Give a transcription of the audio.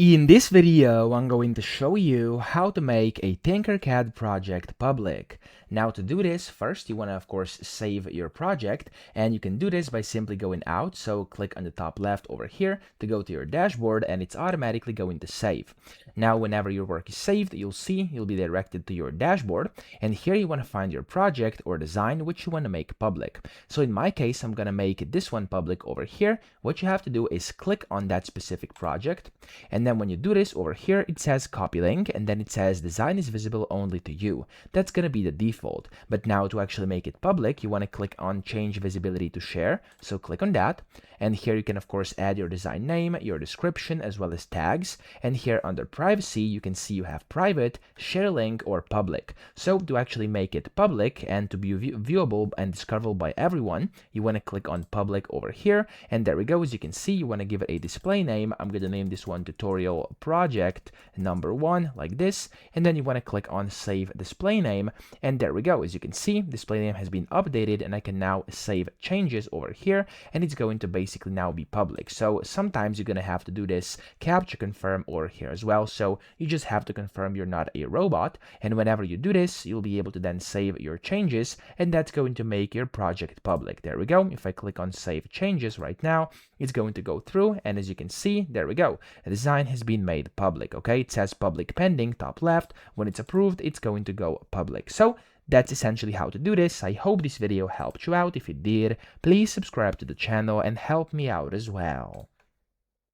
In this video, I'm going to show you how to make a Tinkercad project public. Now to do this, first you want to of course save your project, and you can do this by simply going out. So click on the top left over here to go to your dashboard, and it's automatically going to save. Now whenever your work is saved, you'll be directed to your dashboard, and here you want to find your project or design which you want to make public. So in my case, I'm going to make this one public over here. What you have to do is click on that specific project, and then when you do this over here, it says copy link, and then it says design is visible only to you. That's going to be the default. But now to actually make it public, you want to click on change visibility to share. So click on that. And here you can of course add your design name, your description, as well as tags. And here under privacy, you can see you have private, share link, or public. So to actually make it public and to be viewable and discoverable by everyone, you want to click on public over here. And there we go. As you can see, you want to give it a display name. I'm going to name this one tutorial project number 1 like this. And then you want to click on save display name. And there we go. As you can see, display name has been updated, and I can now save changes over here, and it's going to basically now be public. So sometimes you're going to have to do this capture confirm over here as well. So you just have to confirm you're not a robot, and whenever you do this, you'll be able to then save your changes, and that's going to make your project public. There we go. If I click on save changes right now, it's going to go through, and as you can see, there we go. The design has been made public. Okay, it says public pending top left. When it's approved, it's going to go public. So that's essentially how to do this. I hope this video helped you out. If it did, please subscribe to the channel and help me out as well.